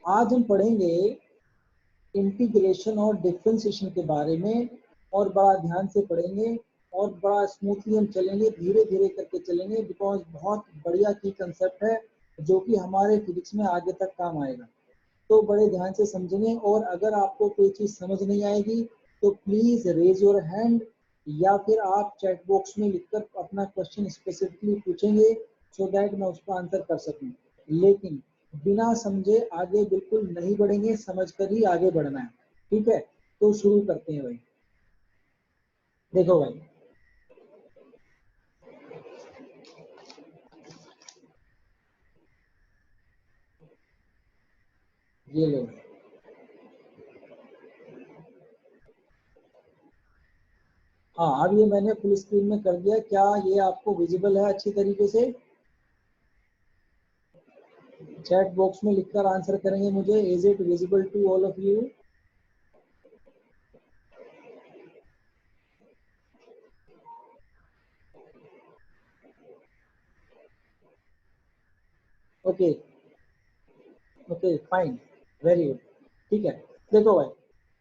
आज हम पढ़ेंगे इंटीग्रेशन और डिफरेंशिएशन के बारे में, और बड़ा ध्यान से पढ़ेंगे और बड़ा स्मूथली हम चलेंगे, धीरे धीरे करके चलेंगे, बिकॉज बहुत बढ़िया की कंसेप्ट है जो कि हमारे फिजिक्स में आगे तक काम आएगा। तो बड़े ध्यान से समझेंगे, और अगर आपको कोई चीज़ समझ नहीं आएगी तो प्लीज़ रेज योर हैंड, या फिर आप चैट बॉक्स में लिखकर अपना क्वेश्चन स्पेसिफिकली पूछेंगे सो दैट मैं उसका आंसर कर सकूं। लेकिन बिना समझे आगे बिल्कुल नहीं बढ़ेंगे, समझ कर ही आगे बढ़ना है। ठीक है, तो शुरू करते हैं भाई। देखो भाई, ये लो। हाँ, अब ये मैंने फुल स्क्रीन में कर दिया। क्या ये आपको विजिबल है अच्छी तरीके से? चैट बॉक्स में लिखकर आंसर करेंगे मुझे, is it visible to all of you? Okay okay fine, very good. ठीक है, देखो भाई,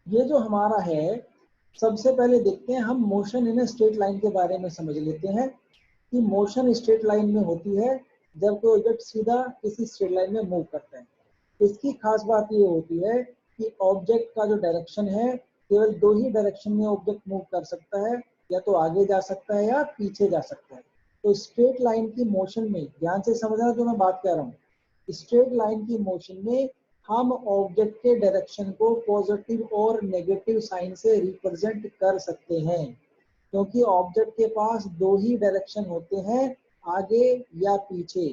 ये जो हमारा है, सबसे पहले देखते हैं हम मोशन इन स्ट्रेट लाइन के बारे में समझ लेते हैं कि मोशन स्ट्रेट लाइन में होती है जब कोई ऑब्जेक्ट सीधा किसी स्ट्रेट लाइन में मूव करता है। इसकी खास बात ये होती है कि ऑब्जेक्ट का जो डायरेक्शन है, केवल दो ही डायरेक्शन में ऑब्जेक्ट मूव कर सकता है, या तो आगे जा सकता है या पीछे जा सकता है। तो स्ट्रेट लाइन की मोशन में ध्यान से समझना जो मैं बात कह रहा हूँ। स्ट्रेट लाइन की मोशन में हम ऑब्जेक्ट के डायरेक्शन को पॉजिटिव और नेगेटिव साइन से रिप्रेजेंट कर सकते हैं, क्योंकि ऑब्जेक्ट के पास दो ही डायरेक्शन होते हैं, आगे या पीछे।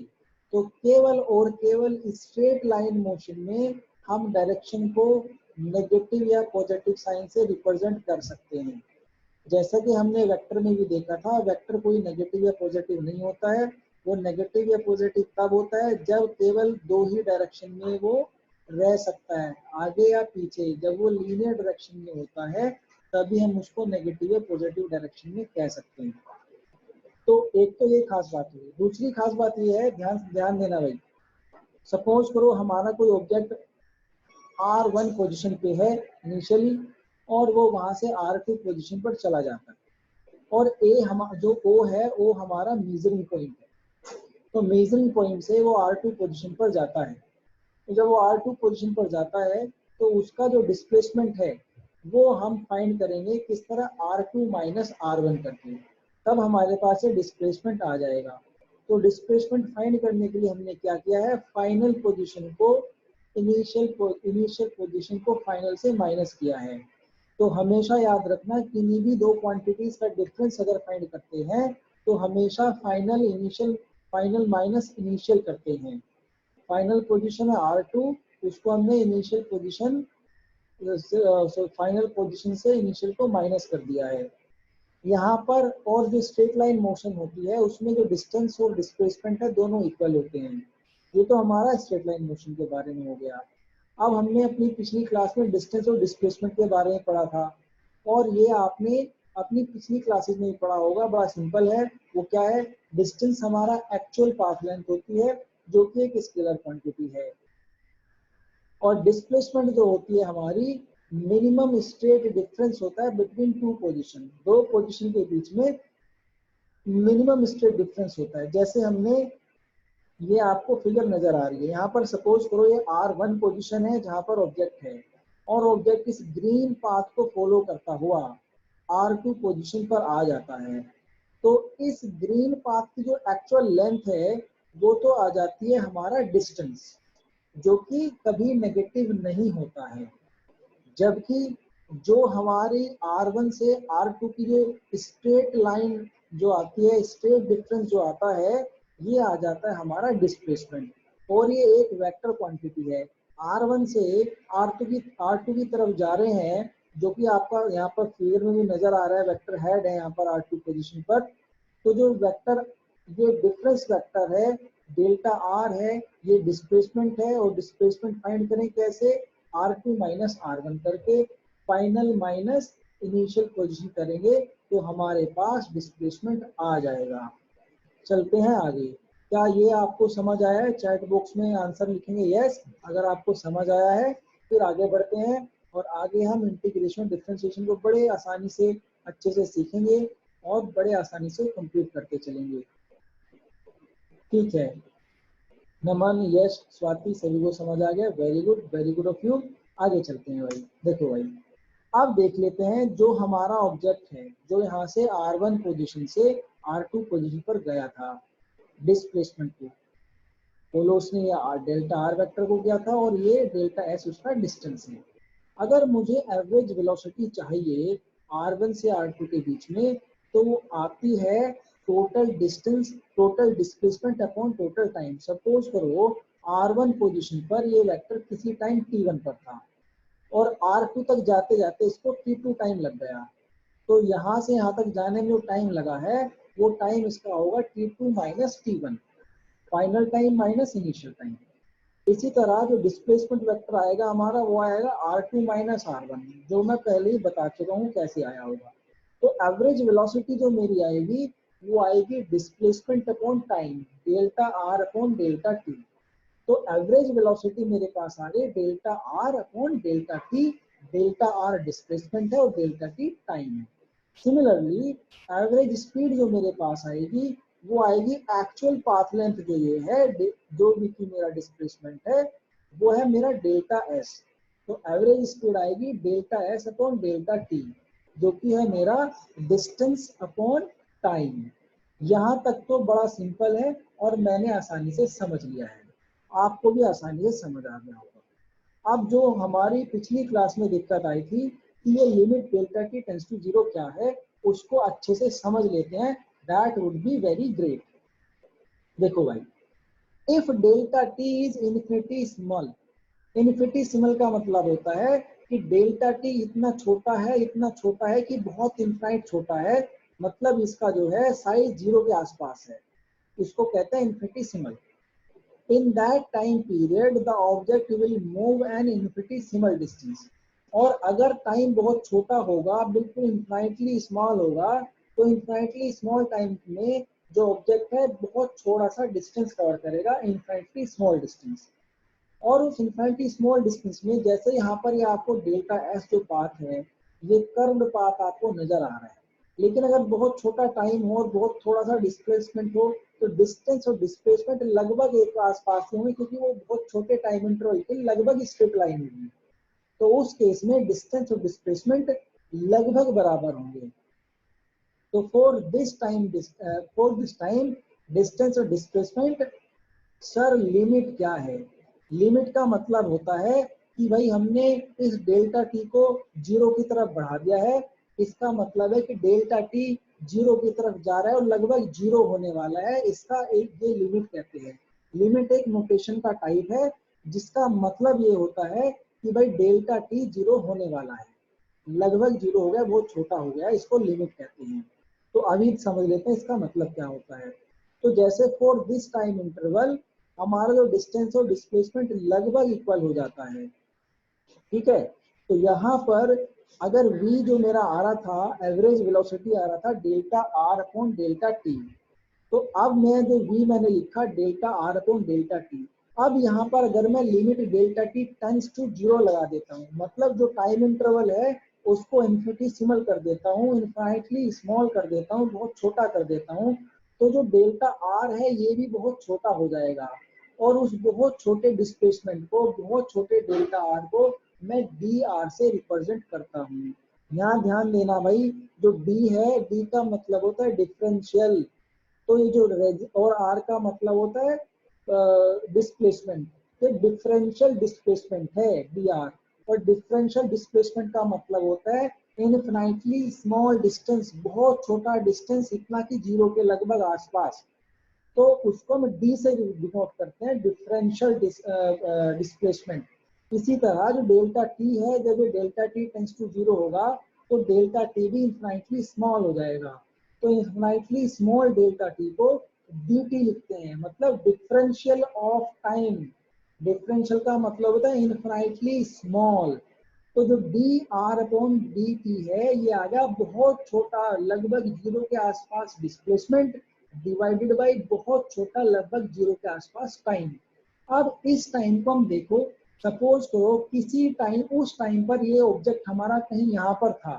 तो केवल और केवल स्ट्रेट लाइन मोशन में हम डायरेक्शन को नेगेटिव या पॉजिटिव साइन से रिप्रेजेंट कर सकते हैं। जैसा कि हमने वेक्टर में भी देखा था, वेक्टर कोई नेगेटिव या पॉजिटिव नहीं होता है। वो नेगेटिव या पॉजिटिव तब होता है जब केवल दो ही डायरेक्शन में वो रह सकता है, आगे या पीछे। जब वो लीनियर डायरेक्शन में होता है तभी हम उसको नेगेटिव या पॉजिटिव डायरेक्शन में कह सकते हैं। तो एक तो ये खास बात हुई। दूसरी खास बात ये है, ध्यान ध्यान देना भाई। सपोज करो हमारा कोई ऑब्जेक्ट R1 पोजीशन पे है इनिशियली, और वो वहां से R2 पोजीशन पर चला जाता है, और ए हम जो O है वो हमारा मेजरिंग पॉइंट है। तो मेजरिंग पॉइंट से वो R2 पोजीशन पर जाता है। तो जब वो R2 पोजीशन पर जाता है तो उसका जो डिस्प्लेसमेंट है वो हम फाइंड करेंगे किस तरह, R2 माइनस R1 करके। तब हमारे पास ये डिस्प्लेसमेंट आ जाएगा। तो डिस्प्लेसमेंट फाइंड करने के लिए हमने क्या किया है, फाइनल पोजीशन को इनिशियल पोजीशन को फाइनल से माइनस किया है। तो हमेशा याद रखना, किन्हीं भी दो क्वांटिटीज का डिफरेंस अगर फाइंड करते हैं तो हमेशा फाइनल माइनस इनिशियल करते हैं। फाइनल पोजीशन है R2, उसको हमने इनिशियल पोजीशन फाइनल पोजीशन से इनिशियल को माइनस कर दिया है। यहाँ पर और जो स्ट्रेट लाइन मोशन होती है उसमें जो डिस्टेंस और डिस्प्लेसमेंट है दोनों इक्वल होते हैं। ये तो हमारा स्ट्रेट लाइन मोशन के बारे में हो गया। अब हमने अपनी पिछली क्लास में डिस्टेंस और डिस्प्लेसमेंट के बारे में पढ़ा था, और ये आपने अपनी पिछली क्लासेस में भी पढ़ा होगा। बड़ा सिंपल है, वो क्या है, डिस्टेंस हमारा एक्चुअल पाथ लेंथ होती है जो कि एक स्केलर क्वांटिटी है, और डिस्प्लेसमेंट जो होती है हमारी मिनिमम स्टेट डिफरेंस होता है बिटवीन टू पोजीशन। दो पोजीशन के बीच में मिनिमम स्टेट डिफरेंस होता है। जैसे हमने, ये आपको फिगर नजर आ रही है यहाँ पर, सपोज करो ये R1 पोजीशन है जहां पर ऑब्जेक्ट है, और ऑब्जेक्ट इस ग्रीन पाथ को फॉलो करता हुआ R2 पोजीशन पर आ जाता है। तो इस ग्रीन पाथ की जो एक्चुअल लेंथ है वो तो आ जाती है हमारा डिस्टेंस, जो कि कभी नेगेटिव नहीं होता है। जबकि जो हमारी R1 से R2 की जो स्ट्रेट लाइन जो आती है, स्ट्रेट डिफरेंस जो आता है, ये आ जाता है हमारा डिस्प्लेसमेंट, और ये एक वेक्टर क्वांटिटी है। R1 से R2 की तरफ जा रहे हैं, जो कि आपका यहाँ पर फिगर में भी नजर आ रहा है, वेक्टर हेड है यहाँ पर R2 पोजीशन पर। तो जो वेक्टर, ये डिफरेंस वेक्टर है, डेल्टा R है, ये डिस्प्लेसमेंट है। और डिस्प्लेसमेंट फाइंड करें कैसे, R2 माइनस R1 करके, फाइनल माइनस इनिशियल पोजीशन करेंगे तो हमारे पास डिस्प्लेसमेंट आ जाएगा। चलते हैं आगे। क्या ये आपको समझ आया है? चैट बॉक्स में आंसर लिखेंगे यस अगर आपको समझ आया है। फिर आगे बढ़ते हैं और आगे हम इंटीग्रेशन डिफरेंशिएशन को बड़े आसानी से अच्छे से सीखेंगे और बड़े आसानी से कंप्लीट करते चलेंगे। ठीक है, नमन, यश, स्वाति सभी को समझ आ गया। Very good of you. आगे चलते हैं भाई। देखो भाई, अब देख लेते हैं जो हमारा ऑब्जेक्ट है जो यहाँ से R1 पोजीशन से R2 पोजीशन पर गया था, डिस्प्लेसमेंट को बोलो उसने डेल्टा आर वेक्टर को किया था और ये डेल्टा एस उसका डिस्टेंस है। अगर मुझे एवरेज वेलोसिटी चाहिए R1 से R2 के बीच में, तो वो आती है total distance, total displacement upon total time. Suppose करो R1 पोजीशन पर ये वेक्टर किसी टाइम t1 पर था और R2 तक जाते जाते इसको t2 टाइम लग गया, तो यहाँ से यहाँ तक जाने में जो टाइम लगा है वो टाइम इसका होगा t2 minus t1, final time minus initial time. इसी तरह जो डिस्प्लेसमेंट वेक्टर आएगा हमारा वो आएगा R2 माइनस R1, जो मैं पहले ही बता चुका हूँ कैसे आया होगा। तो एवरेज वेलोसिटी जो मेरी आएगी वो आएगी displacement upon time, delta R upon delta T. तो एवरेज वेलोसिटी मेरे पास आ गई delta R upon delta T. Delta R displacement है और डेल्टा टी टाइम है। सिमिलरली एवरेज स्पीड जो मेरे पास आएगी वो आएगी एक्चुअल पाथ लेंथ जो ये है, जो भी की मेरा डिस्प्लेसमेंट है वो है मेरा डेल्टा एस। तो एवरेज स्पीड आएगी delta S upon delta T, जो कि है मेरा डिस्टेंस अपॉन टाइम। यहाँ तक तो बड़ा सिंपल है और मैंने आसानी से समझ लिया है, आपको भी आसानी से समझ आ गया होगा। अब जो हमारी पिछली क्लास में दिक्कत आई थी कि ये limit delta T tends to zero क्या है, उसको अच्छे से समझ लेते हैं। That would be very great. देखो भाई, if delta T is infinitesimal, infinitesimal का मतलब होता है कि डेल्टा टी इतना छोटा है, इतना छोटा है कि बहुत इनफाइनाइट छोटा है, मतलब इसका जो है साइज जीरो के आसपास है, इसको कहते हैं infinitesimal. In that time period, the object will move an infinitesimal distance. और अगर टाइम बहुत छोटा होगा, बिल्कुल इन्फाइनाइटली स्मॉल होगा, तो इन्फाइनाइटली स्मॉल टाइम में जो ऑब्जेक्ट है बहुत छोटा सा डिस्टेंस कवर करेगा, इन्फाइनाइटली स्मॉल डिस्टेंस। और उस इन्फाइनाइटली स्मॉल डिस्टेंस में जैसे यहाँ पर ये आपको डेल्टा एस जो पाथ है, ये कर्व्ड पाथ आपको नजर आ रहा है। लेकिन अगर बहुत छोटा टाइम हो और बहुत थोड़ा सा डिस्प्लेसमेंट हो, तो डिस्टेंस और डिस्प्लेसमेंट लगभग एक आसपास होंगे, क्योंकि वो बहुत छोटे टाइम इंटरवल के लगभग स्ट्रेट लाइन होगी। तो उस केस में डिस्टेंस और डिस्प्लेसमेंट लगभग बराबर होंगे। तो फॉर दिस टाइम डिस्टेंस और डिस्प्लेसमेंट, सर लिमिट क्या है? लिमिट का मतलब होता है कि भाई हमने इस डेल्टा टी को जीरो की तरफ बढ़ा दिया है, इसका मतलब है कि डेल्टा टी जीरो की तरफ जा रहा है और लगभग जीरो होने वाला है, इसका एक ये लिमिट कहते हैं। लिमिट एक नोटेशन का टाइप है जिसका मतलब ये होता है कि भाई डेल्टा टी जीरो होने वाला है, लगभग जीरो हो गया, बहुत छोटा हो गया, इसको लिमिट कहते हैं। तो अभी समझ लेते हैं इसका मतलब क्या होता है। तो जैसे फॉर दिस टाइम इंटरवल हमारा जो डिस्टेंस और डिस्प्लेसमेंट लगभग इक्वल हो जाता है, ठीक है। तो यहाँ पर अगर v जो मेरा आ रहा था, एवरेज वेलोसिटी आ रहा था delta R upon delta T, तो अब मैं जो v मैंने लिखा delta R upon delta T. अब यहाँ पर अगर मैं limit delta T tends to zero लगा देता हूँ, मतलब जो टाइम इंटरवल है उसको इन्फिनिटेसिमल कर देता हूँ, इनफाइनाइटली स्मॉल कर देता हूँ, बहुत छोटा कर देता हूँ, तो जो डेल्टा आर है ये भी बहुत छोटा हो जाएगा। और उस बहुत छोटे डिस्प्लेसमेंट को, बहुत छोटे डेल्टा आर को मैं डी आर से रिप्रेजेंट करता हूँ। यहाँ ध्यान देना भाई, जो डी है, डी का मतलब होता है डिफरेंशियल, तो ये जो और आर का मतलब होता है डिस्प्लेसमेंट, तो डिफरेंशियल डिस्प्लेसमेंट है डी आर। और डिफरेंशियल डिस्प्लेसमेंट का मतलब होता है इनफिनाइटली स्मॉल डिस्टेंस, बहुत छोटा डिस्टेंस, इतना कि जीरो के लगभग आसपास, तो उसको हम डी से डिनोट करते हैं, डिफरेंशियल डिस्प्लेसमेंट। इसी तरह जो डेल्टा टी है, जब ये delta T tends to zero होगा तो डेल्टा टी भी इन्फिनाइटली स्मॉल हो जाएगा। तो इन्फिनाइटली स्मॉल डेल्टा टी को डी टी लिखते हैं, मतलब डिफरेंशियल ऑफ टाइम। डिफरेंशियल का मतलब होता है इन्फिनाइटली स्मॉल। तो जो D R upon D T है ये आ गया बहुत छोटा, लगभग जीरो के आसपास डिस्प्लेसमेंट, डिवाइडेड बाय बहुत छोटा लगभग 0 के आसपास टाइम। अब इस टाइम को हम देखो, सपोज करो किसी टाइम, उस टाइम पर ये ऑब्जेक्ट हमारा कहीं यहाँ पर था,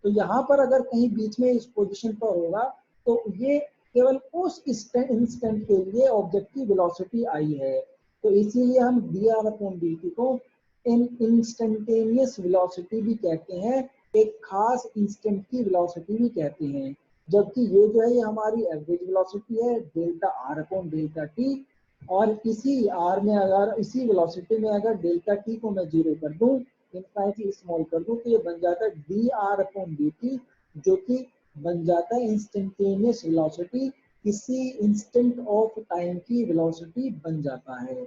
तो यहाँ पर अगर कहीं बीच में इस पोजीशन पर होगा तो ये केवल उस इंस्टेंट के लिए ऑब्जेक्ट की वेलोसिटी आई है। तो इसीलिए हम dr/dt को इंस्टेंटेनियस वेलोसिटी भी कहते हैं, एक खास इंस्टेंट की वेलोसिटी भी कहते हैं। जबकि ये जो है ये हमारी एवरेज वेलोसिटी है डेल्टा r/Δt, और इसी r में अगर इसी वेलोसिटी में अगर डेल्टा t को मैं 0 कर दूं, इनफाइनाइटली स्मॉल कर दूं, तो ये बन जाता है dr/dt, जो कि बन जाता है इंस्टेंटेनियस वेलोसिटी, किसी इंस्टेंट ऑफ टाइम की वेलोसिटी बन जाता है।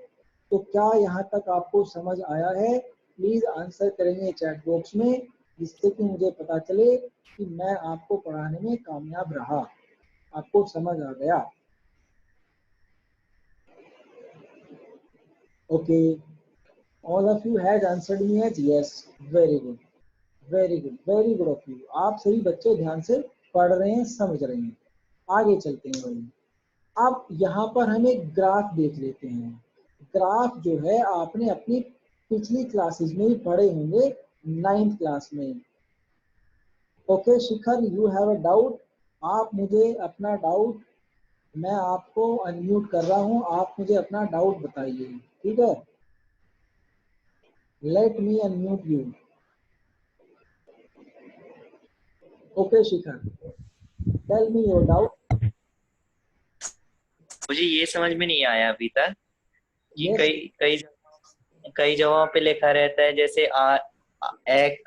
तो क्या यहाँ तक आपको समझ आया है? प्लीज आंसर करेंगे चैट बॉक्स में, जिससे कि मुझे पता चले कि मैं आपको पढ़ाने में कामयाब रहा, आपको समझ आ गया। Okay, all of you has answered me as yes, very good, very good, very good of you. आप सभी बच्चे ध्यान से पढ़ रहे हैं, समझ रहे हैं। आगे चलते हैं भाई। अब यहाँ पर हम एक ग्राफ देख लेते हैं। ग्राफ जो है आपने अपनी पिछली क्लासेस में ही पढ़े होंगे, 9th क्लास में। Okay Shikhar, you have a doubt? आप मुझे अपना डाउट, मैं आपको अनम्यूट कर रहा हूँ, आप मुझे अपना डाउट बताइए, ठीक है? Let me unmute you. Okay Shikhar, tell me your doubt. मुझे ये समझ में नहीं आया अभी तक कि यस, कई कई कई जगहों पे लिखा रहता है, जैसे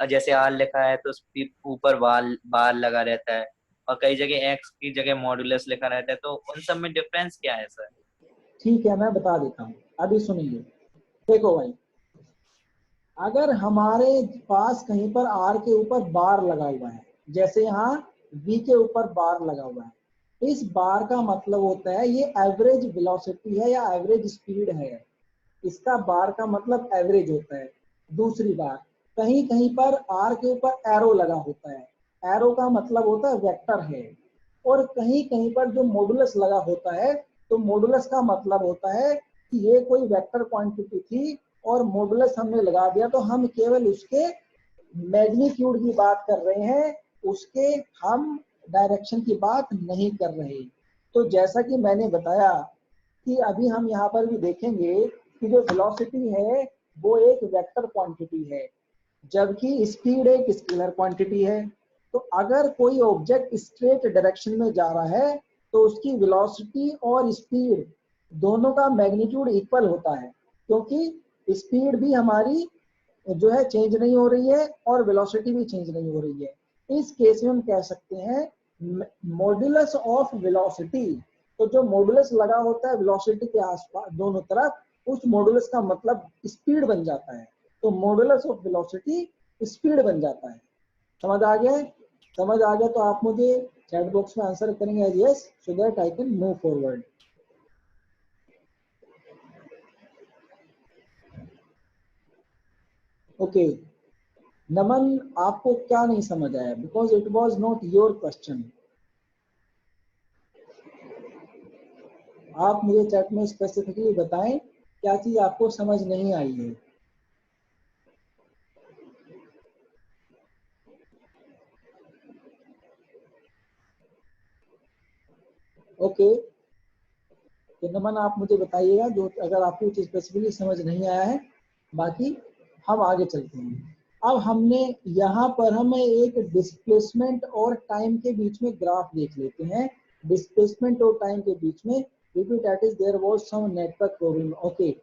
जैसे आर लिखा है तो उसके ऊपर बार बार लगा रहता है, और कई जगह एक्स की जगह मॉडुलस लिखा रहता है, तो उन सब में डिफरेंस क्या है सर? ठीक है, मैं बता देता हूँ, अभी सुनिए। देखो भाई, अगर हमारे पास कहीं पर आर के ऊपर बार लगा हुआ है, जैसे यहाँ वी के ऊपर बार लगा हुआ है, इस बार का मतलब होता है ये एवरेज वेलोसिटी है या एवरेज स्पीड है, इसका बार का मतलब एवरेज होता है। दूसरी बात, कहीं कहीं पर आर के ऊपर एरो लगा होता है, एरो का मतलब होता है वेक्टर है। और कहीं कहीं पर जो मॉडुलस लगा होता है, तो मॉडुलस का मतलब होता है कि ये कोई वेक्टर क्वांटिटी थी और मॉडुलस हमने लगा दिया, तो हम केवल उसके मैग्नीट्यूड की बात कर रहे हैं, उसके हम डायरेक्शन की बात नहीं कर रहे। तो जैसा कि मैंने बताया कि अभी हम यहाँ पर भी देखेंगे कि जो वेलोसिटी है वो एक वेक्टर क्वांटिटी है, जबकि स्पीड एक स्केलर क्वांटिटी है। तो अगर कोई ऑब्जेक्ट स्ट्रेट डायरेक्शन में जा रहा है तो उसकी वेलोसिटी और स्पीड दोनों का मैग्नीट्यूड इक्वल होता है, क्योंकि स्पीड भी हमारी जो है चेंज नहीं हो रही है और वेलोसिटी भी चेंज नहीं हो रही है। इस केस में हम कह सकते हैं मॉड्यूलस ऑफ वेलोसिटी। तो जो मॉड्यूलस लगा होता है वेलोसिटी के आसपास दोनों तरफ, उस मॉड्यूलस का मतलब स्पीड बन जाता है। तो मॉड्यूलस ऑफ वेलोसिटी स्पीड बन जाता है। समझ आ गया? समझ आ गया तो आप मुझे चैट बॉक्स में आंसर करेंगे as yes, so that I can move forward. Okay Naman, आपको क्या नहीं समझ आया? Because it was not your question. आप मुझे चैट में स्पेसिफिकली बताएं क्या चीज आपको समझ नहीं आई है। ओके तो नमन आप मुझे बताइएगा जो अगर आपको कुछ स्पेसिफिकली समझ नहीं आया है। बाकी हम आगे चलते हैं। अब हमने यहाँ पर हमें एक डिस्प्लेसमेंट और टाइम के बीच में ग्राफ देख लेते हैं। डिस्प्लेसमेंट और टाइम के बीच में, due that is there was some network problem. Okay,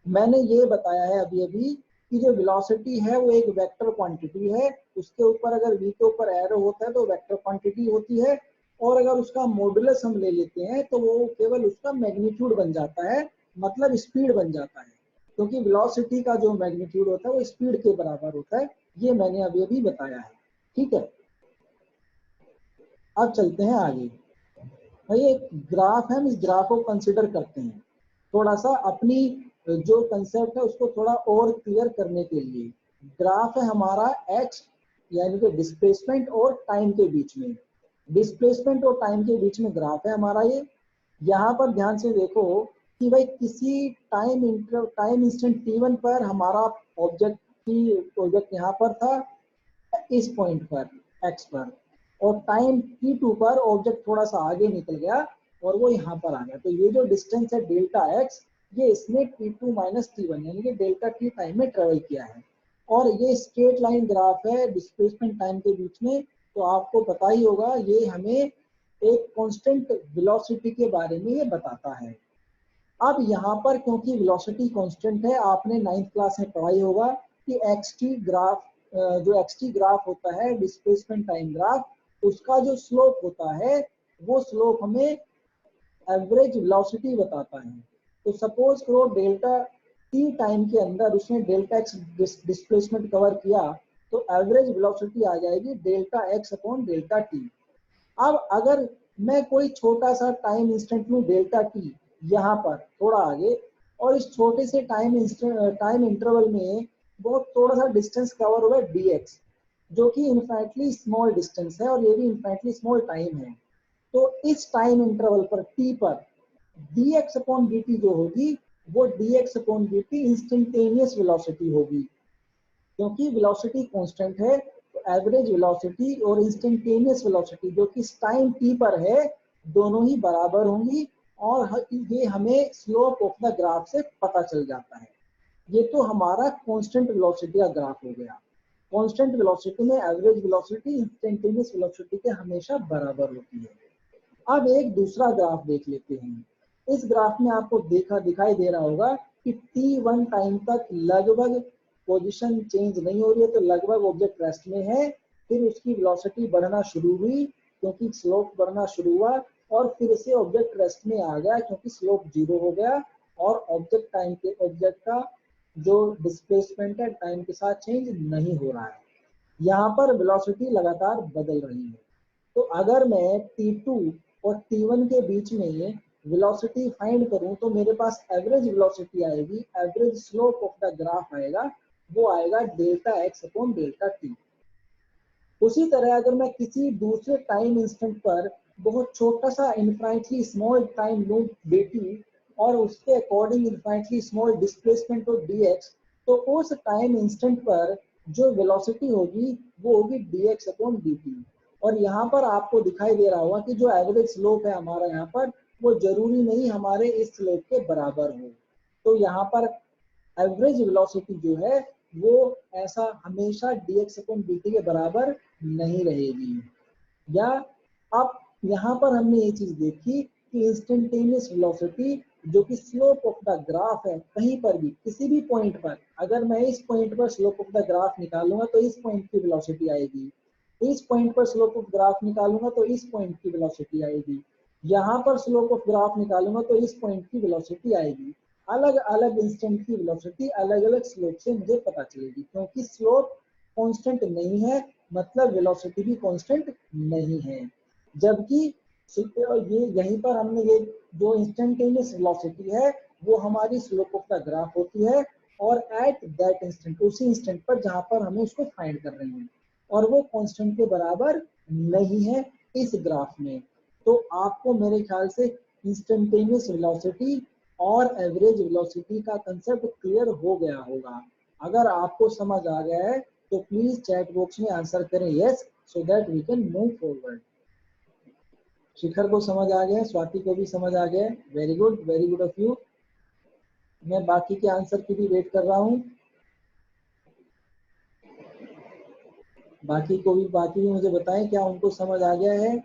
मैंने ये बताया है अभी अभी कि जो वेलोसिटी है वो एक वेक्टर क्वांटिटी है, उसके ऊपर अगर v के ऊपर एरो होता है तो वेक्टर क्वांटिटी होती है, और अगर उसका मॉडुलस हम ले लेते हैं तो वो केवल उसका मैग्नीट्यूड बन जाता है, मतलब स्पीड बन जाता है, क्योंकि वेलोसिटी का जो मैग्नीट्यूड होता है वो स्पीड के बराबर होता है। ये मैंने अभी अभी बताया है, ठीक है? अब चलते हैं आगे। भाई एक ग्राफ है, हम इस ग्राफ को कंसिडर करते हैं थोड़ा सा अपनी जो कंसेप्ट है उसको थोड़ा और क्लियर करने के लिए। ग्राफ है हमारा एक्स, यानी कि डिस्प्लेसमेंट और टाइम के बीच में, डिस्प्लेसमेंट और टाइम के बीच में ग्राफ है हमारा ये। यहाँ पर ध्यान से देखो कि भाई किसी टाइम इंस्टेंट t1 पर हमारा ऑब्जेक्ट यहाँ पर था इस पॉइंट पर x पर, और टाइम t2 पर ऑब्जेक्ट थोड़ा सा आगे निकल गया और वो यहाँ पर आ गया। तो ये जो डिस्टेंस है डेल्टा x, ये इसने t2 माइनस t1 यानी कि डेल्टा t टाइम में ट्रेवल किया है। और ये स्ट्रेट लाइन ग्राफ है डिस्प्लेसमेंट टाइम के बीच में। तो आपको पता ही होगा ये हमें एक कांस्टेंट वेलोसिटी के बारे में ये बताता है। अब यहाँ पर क्योंकि वेलोसिटी कांस्टेंट है, आपने 9th क्लास में पढ़ाई होगा कि एक्सटी ग्राफ, जो एक्सटी ग्राफ होता है डिस्प्लेसमेंट टाइम ग्राफ, उसका जो स्लोप होता है वो स्लोप हमें एवरेज वेलोसिटी बताता है। तो सपोज करो डेल्टा टी टाइम के अंदर उसने डेल्टा एक्स डिस्प्लेसमेंट कवर किया, तो एवरेज वेलोसिटी आ जाएगी delta x upon delta T. अब अगर मैं कोई छोटा सा टाइम इंस्टेंट लूं डेल्टा टी यहाँ पर थोड़ा आगे, और इस छोटे से टाइम इंटरवल में बहुत थोड़ा सा डिस्टेंस कवर हुआ dx, जो कि इनफाइनटली स्मॉल डिस्टेंस है और ये भी इनफाइनटली स्मॉल टाइम है। तो इस टाइम इंटरवल पर t पर dx अपॉन dt जो होगी वो dx upon dt instantaneous velocity होगी। क्योंकि वेलोसिटी कांस्टेंट है तो एवरेज वेलोसिटी और इंस्टेंटेनियस वेलोसिटी जो कि टाइम t पर है दोनों ही बराबर होंगी, और ये हमें स्लोप ऑफ द ग्राफ से पता चल जाता है। ये तो हमारा कांस्टेंट वेलोसिटी का ग्राफ हो गया। कांस्टेंट वेलोसिटी में एवरेज वेलोसिटी इंस्टेंटेनियस वेलोसिटी के हमेशा बराबर होती है। अब एक दूसरा ग्राफ देख लेते हैं। इस ग्राफ में आपको दिखाई दे रहा होगा कि t1 टाइम तक लगभग पोजीशन चेंज नहीं हो रही है, तो लगभग ऑब्जेक्ट रेस्ट में है। फिर उसकी वेलोसिटी बढ़ना शुरू हुई क्योंकि स्लोप बढ़ना शुरू हुआ, और फिर से ऑब्जेक्ट रेस्ट में आ गया क्योंकि स्लोप 0 हो गया, और ऑब्जेक्ट का जो डिस्प्लेसमेंट है टाइम के साथ चेंज नहीं हो रहा है। यहाँ पर वेलोसिटी लगातार बदल रही है। तो अगर मैं t2 और t1 के बीच में वेलोसिटी फाइंड करूं तो मेरे पास एवरेज वेलोसिटी आएगी, average slope of the graph आएगा, वो आएगा delta x upon delta T. उसी तरह अगर मैं किसी दूसरे टाइम इंस्टेंट पर बहुत छोटा सा इनफाइनटली स्मॉल टाइम लूं dt और उसके अकॉर्डिंग इनफाइनटली स्मॉल डिस्प्लेसमेंट हो dx, तो उस टाइम इंस्टेंट पर जो वेलोसिटी होगी वो होगी dx अपॉन dt। और यहाँ पर आपको दिखाई दे रहा होगा कि जो एवरेज स्लोप है हमारा यहाँ पर वो जरूरी नहीं हमारे इस स्लोप के बराबर हो। तो यहाँ पर एवरेज वेलोसिटी जो है वो ऐसा हमेशा dx अपॉन dt के बराबर नहीं रहेगी। या अब यहाँ पर हमने ये चीज देखी कि इंस्टेंटेनियस वेलोसिटी जो कि स्लोप ऑफ द ग्राफ है, कहीं पर भी किसी भी पॉइंट पर अगर मैं इस पॉइंट पर स्लोप ऑफ द ग्राफ निकालूंगा तो इस पॉइंट की वेलोसिटी आएगी, इस पॉइंट पर स्लोप ऑफ ग्राफ निकालूंगा तो इस पॉइंट की वेलोसिटी आएगी, यहाँ पर स्लोप ऑफ ग्राफ निकालूंगा तो इस पॉइंट की वेलोसिटी आएगी। अलग अलग इंस्टेंट की वेलोसिटी अलग अलग स्लोप से मुझे पता चलेगी, क्योंकि स्लोप कांस्टेंट नहीं है मतलब वेलोसिटी भी कांस्टेंट नहीं है। जबकि ये यहीं पर हमने ये जो इंस्टेंटेनियस वेलोसिटी है वो हमारी स्लोप ऑफ द ग्राफ होती है, और एट दैट इंस्टेंट उसी इंस्टेंट पर जहां पर हमें उसको फाइंड कर रहे हैं, और वो कांस्टेंट के बराबर नहीं है इस ग्राफ में। तो आपको मेरे ख्याल से इंस्टेंटेनियस वेलोसिटी और एवरेज वेलोसिटी का कंसेप्ट क्लियर हो गया होगा। अगर आपको समझ आ गया है तो प्लीज चैट बॉक्स में आंसर करें yes, so that we can move forward. Shikhar को समझ आ गया, स्वाति को भी समझ आ गया, वेरी गुड ऑफ यू। मैं बाकी के आंसर की भी वेट कर रहा हूँ। बाकी भी मुझे बताएं क्या उनको समझ आ गया है।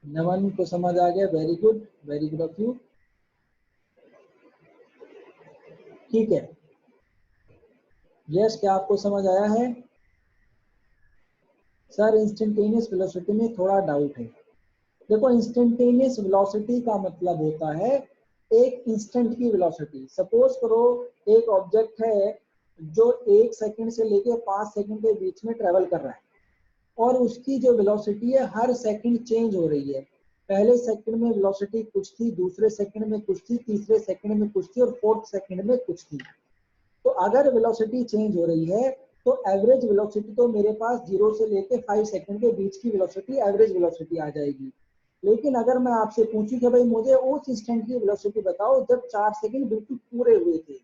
नमन को समझ आ गया, वेरी गुड ऑफ यू। ठीक है, यस क्या आपको समझ आया है? सर इंस्टेंटेनियस वेलोसिटी में थोड़ा डाउट है। देखो इंस्टेंटेनियस वेलोसिटी का मतलब होता है एक इंस्टेंट की वेलोसिटी। सपोज करो एक ऑब्जेक्ट है जो 1 सेकंड से लेके 5 सेकंड के बीच में ट्रेवल कर रहा है, और उसकी जो वेलोसिटी है हर सेकंड चेंज हो रही है। पहले सेकंड में वेलोसिटी कुछ थी, दूसरे सेकंड में कुछ थी, तीसरे सेकंड में कुछ थी, और फोर्थ सेकंड में कुछ थी। तो अगर वेलोसिटी चेंज हो रही है तो एवरेज वेलोसिटी तो मेरे पास 0 से लेके 5 सेकंड के बीच की वेलोसिटी एवरेज वेलोसिटी आ जाएगी। लेकिन अगर मैं आपसे पूछूं कि भाई मुझे उस इंस्टेंट की वेलोसिटी बताओ जब 4 सेकंड बिल्कुल पूरे हुए थे,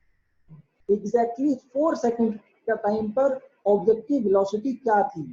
एग्जैक्टली 4 सेकंड का टाइम पर ऑब्जेक्ट की वेलोसिटी क्या थी,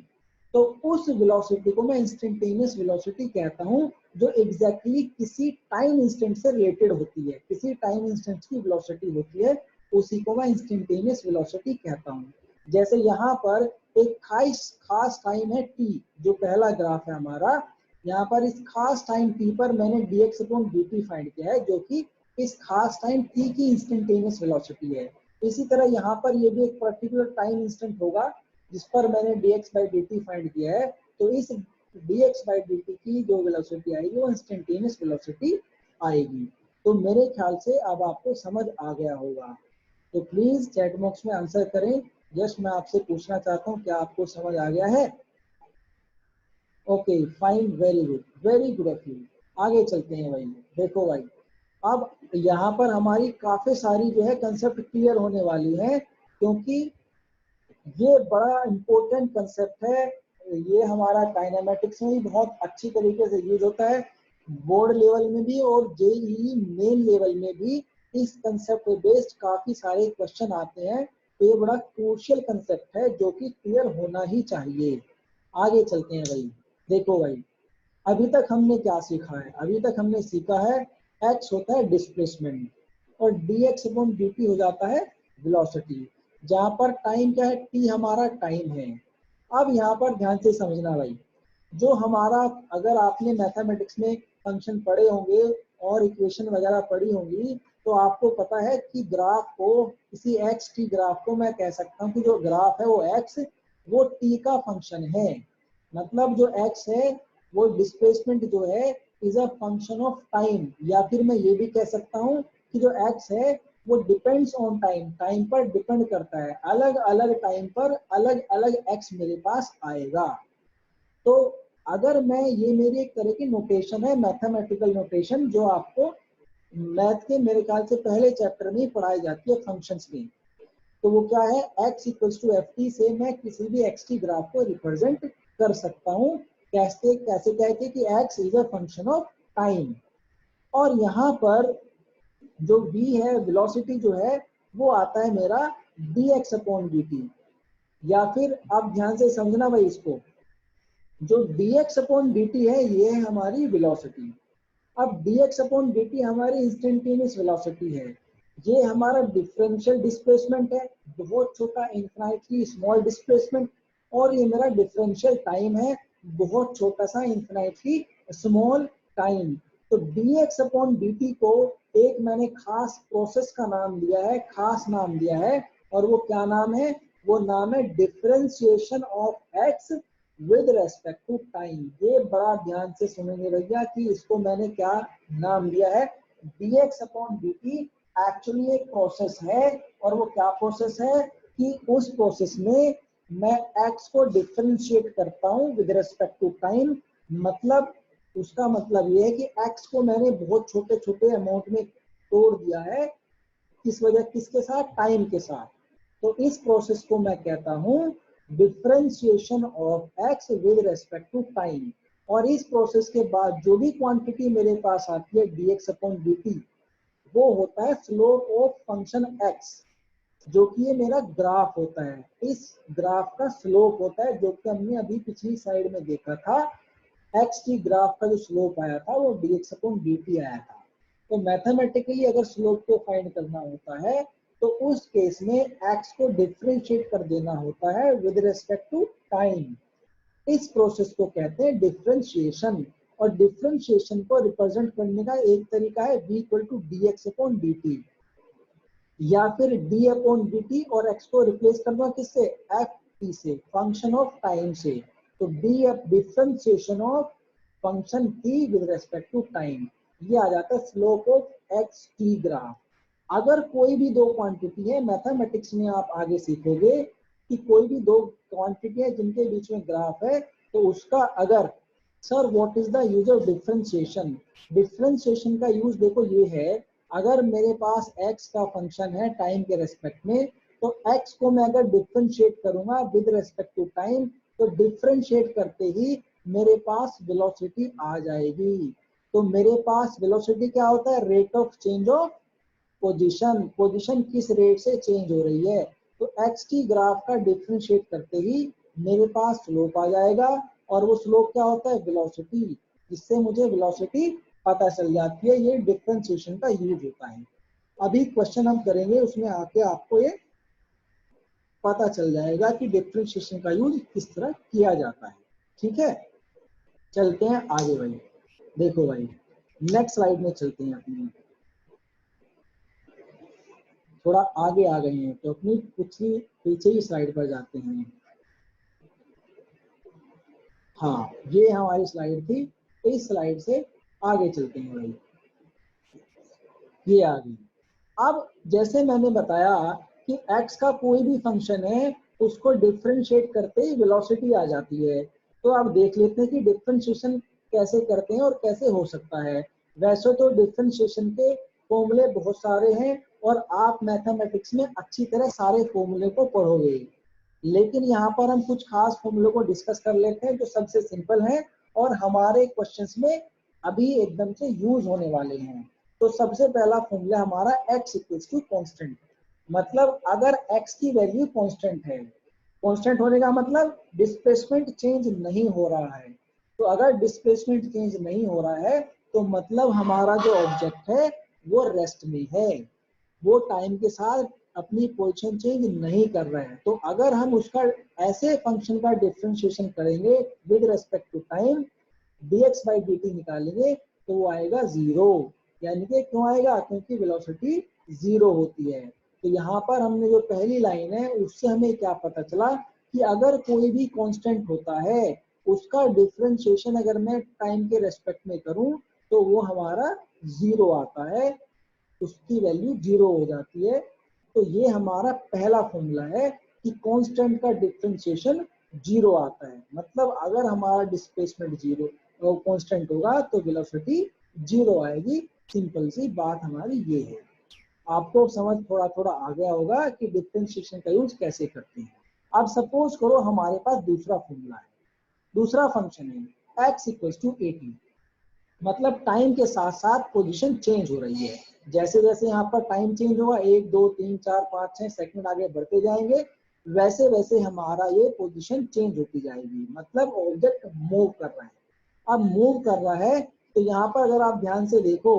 तो उस वेलोसिटी को मैं इंस्टेंटेनियस वेलोसिटी कहता हूं, जो एग्जैक्टली किसी टाइम इंस्टेंट से रिलेटेड होती है, किसी टाइम इंस्टेंट की वेलोसिटी होती है, उसी को मैं इंस्टेंटेनियस वेलोसिटी कहता हूं। जैसे यहाँ पर एक खास टाइम है t, जो पहला ग्राफ है हमारा, यहाँ पर इस खास टाइम t पर मैंने dx/dt फाइंड किया है, जो कि इस खास टाइम t की इंस्टेंटेनियस वेलोसिटी है। इसी तरह यहाँ पर ये भी एक पर्टिकुलर टाइम इंस्टेंट होगा जिस पर मैंने dx/dt फाइंड किया है, तो इस dx/dt की जो वेलोसिटी आएगी वो इंस्टेंटेनियस वेलोसिटी आएगी। तो मेरे ख्याल से अब आपको समझ आ गया होगा। तो प्लीज चैट बॉक्स में आंसर करें। यस, मैं आपसे पूछना चाहता हूँ क्या आपको समझ आ गया है? Okay fine, very good of you. आगे चलते हैं भाई। देखो भाई, अब यहाँ पर हमारी काफी सारी जो है कंसेप्ट क्लियर होने वाली है, क्योंकि ये बड़ा इंपॉर्टेंट कंसेप्ट है। ये हमारा काइनेमेटिक्स में भी बहुत अच्छी तरीके से यूज होता है, बोर्ड लेवल में भी और जेईई मेन लेवल में भी इस कंसेप्ट पे बेस्ड काफी सारे क्वेश्चन आते हैं। तो ये बड़ा क्रूशियल कंसेप्ट है जो कि क्लियर होना ही चाहिए। आगे चलते हैं भाई। देखो भाई, अभी तक हमने क्या सीखा है? अभी तक हमने सीखा है x होता है डिस्प्लेसमेंट और dx/dt हो जाता है वेलोसिटी, जहां पर टाइम क्या है? t हमारा टाइम है। अब यहाँ पर ध्यान से समझना भाई, जो हमारा, अगर आपने मैथमेटिक्स में फंक्शन पढ़े होंगे और इक्वेशन वगैरह पढ़ी होंगी, तो आपको पता है कि ग्राफ को, किसी x की ग्राफ को मैं कह सकता हूँ कि जो ग्राफ है वो x, वो t का फंक्शन है। मतलब जो x है वो डिस्प्लेसमेंट जो है is a function of time, या फिर मैं ये भी कह सकता हूँ कि जो x है वो डिपेंड्स ऑन टाइम, टाइम पर डिपेंड करता है। अलग अलग टाइम पर अलग अलग x मेरे पास आएगा। तो अगर मैं, ये मेरी एक तरह की नोटेशन है, मैथमेटिकल नोटेशन, जो आपको मैथ के मेरे ख्याल से पहले चैप्टर में पढ़ाई जाती है फंक्शंस में। तो वो क्या है? x = ft से मैं किसी भी x की ग्राफ को रिप्रेजेंट कर सकता हूँ। कैसे कैसे कहते कि x is a function of time. और यहाँ पर जो v है, वेलोसिटी जो है, वो आता है मेरा dx/dt, या फिर आप ध्यान से समझना भाई इसको, जो dx/dt है ये है हमारी वेलोसिटी। अब dx/dt हमारी इंस्टेंटेनियस वेलोसिटी है। ये हमारा डिफरेंशियल डिस्प्लेसमेंट है, बहुत छोटा, इनफाइनाइटली स्मॉल डिस्प्लेसमेंट। और ये मेरा डिफरेंशियल टाइम है, बहुत छोटा सा, इनफाइनाइटली स्मॉल टाइम। तो dx/dt को एक मैंने खास प्रोसेस का नाम दिया है, खास नाम दिया है, और वो क्या नाम है? वो नाम है differentiation of X with respect to time. ये बड़ा ध्यान से सुनेंगे भैया कि इसको मैंने क्या नाम दिया है। dx/dt एक्चुअली एक प्रोसेस है, और वो क्या प्रोसेस है कि उस प्रोसेस में मैं x को डिफरेंशिएट करता हूँ विद रेस्पेक्ट टू टाइम। मतलब उसका मतलब ये है कि x को मैंने बहुत छोटे छोटे अमाउंट में तोड़ दिया है, किस वजह, किसके साथ? टाइम के साथ। तो इस प्रोसेस को मैं कहता हूँ differentiation of X with respect to time. और इस प्रोसेस के बाद जो भी क्वांटिटी मेरे पास आती है dx/dt, वो होता है स्लोप ऑफ फंक्शन x, जो कि ये मेरा ग्राफ होता है। इस ग्राफ का स्लोप होता है, जो कि हमने अभी पिछली स्लाइड में देखा था। x की ग्राफ का जो स्लोप आया था वो dx/dt आया था। तो मैथमेटिकली अगर स्लोप को फाइंड करना होता है, तो उस केस में x को डिफरेंशिएट कर देना होता है विद रिस्पेक्ट टू टाइम। इस प्रोसेस को कहते हैं डिफरेंशिएशन। और डिफरेंशिएशन को रिप्रेजेंट करने का एक तरीका है v = dx/dt, या फिर d/dt, और x को रिप्लेस करना किससे? ft से, फंक्शन ऑफ टाइम से। तो differentiation of function t with respect to time, ये आ जाता है slope of X T graph. अगर कोई भी दो क्वांटिटी है, मैथमेटिक्स में आप आगे सीखोगे कि कोई भी दो क्वांटिटी है जिनके बीच में ग्राफ है, तो उसका अगर, sir what is the use of differentiation? Differentiation का यूज देखो ये है, अगर मेरे पास x का फंक्शन है टाइम के रेस्पेक्ट में, तो x को मैं अगर डिफरेंशिएट करूंगा विद रेस्पेक्ट टू टाइम, तो डिफरेंशिएट करते ही मेरे पास वेलोसिटी आ जाएगी। तो मेरे पास वेलोसिटी क्या होता है, rate of change of position, position किस रेट से चेंज हो रही है। तो x की ग्राफ का डिफरेंशिएट करते ही मेरे पास स्लोप आ जाएगा, और वो स्लोप क्या होता है, वेलोसिटी, जिससे मुझे वेलोसिटी पता चल जाती है। ये डिफरेंशिएशन का यूज होता है। अभी क्वेश्चन हम करेंगे, उसमें आके आपको ये पता चल जाएगा कि डिफरेंशिएशन का यूज किस तरह किया जाता है। ठीक है, चलते हैं आगे भाई। देखो भाई, नेक्स्ट स्लाइड में चलते हैं अपनी, थोड़ा आगे आ गए हैं तो अपनी पिछली पीछे ही स्लाइड पर जाते हैं। हाँ, ये हमारी स्लाइड थी, इस स्लाइड से आगे चलते हैं भाई। ये आ गई। अब जैसे मैंने बताया कि x का कोई भी फंक्शन है, उसको डिफरेंशिएट करते ही वेलोसिटी आ जाती है। तो अब देख लेते हैं कि डिफरेंशिएशन कैसे करते हैं और कैसे हो सकता है। वैसे तो डिफरेंशिएशन के फॉर्मूले बहुत सारे हैं और आप मैथमेटिक्स में अच्छी तरह सारे फॉर्मूले को पढ़ोगे, लेकिन यहाँ पर हम कुछ खास फॉर्मूले को डिस्कस कर लेते हैं जो सबसे सिंपल है और हमारे क्वेश्चंस में अभी एकदम से यूज होने वाले हैं। तो सबसे पहला फॉर्मूला हमारा x इक्वल्स टू कांस्टेंट, मतलब अगर x की वैल्यू कांस्टेंट है, कांस्टेंट होने का मतलब डिस्प्लेसमेंट चेंज नहीं हो रहा है। तो अगर डिस्प्लेसमेंट चेंज नहीं हो रहा है तो मतलब हमारा जो ऑब्जेक्ट है वो रेस्ट में है, वो टाइम के साथ अपनी पोजीशन चेंज नहीं कर रहे हैं। तो अगर हम उसका ऐसे फंक्शन का डिफरेंशिएशन करेंगे with respect to time, dx by dt निकालेंगे तो वो आएगा 0। यानी कि क्यों आएगा, क्योंकि वेलोसिटी 0 होती है। तो यहाँ पर हमने जो पहली लाइन है उससे हमें क्या पता चला कि अगर कोई भी कांस्टेंट होता है उसका डिफरेंशिएशन अगर मैं टाइम के रेस्पेक्ट में करूं तो वो हमारा 0 आता है, उसकी वैल्यू 0 हो जाती है। तो ये हमारा पहला फॉर्मूला है कि कांस्टेंट का डिफरेंशिएशन 0 आता है, मतलब अगर हमारा डिस्प्लेसमेंट 0 कांस्टेंट होगा तो वेलोसिटी 0 आएगी। सिंपल सी बात हमारी ये है। आपको समझ थोड़ा थोड़ा आ गया होगा कि डिफरेंशिएशन का यूज कैसे करते हैं। अब सपोज करो हमारे पास दूसरा फॉर्मूला है, दूसरा फंक्शन है x इक्वल्स टू 80, मतलब टाइम के साथ साथ पोजीशन चेंज हो रही है। जैसे जैसे यहाँ पर टाइम चेंज होगा 1 2 3 4 5 6 सेकंड आगे बढ़ते जाएंगे, वैसे वैसे हमारा ये पोजीशन चेंज होती जाएगी, मतलब ऑब्जेक्ट मूव कर रहा है। अब मूव कर रहा है तो यहाँ पर अगर आप ध्यान से देखो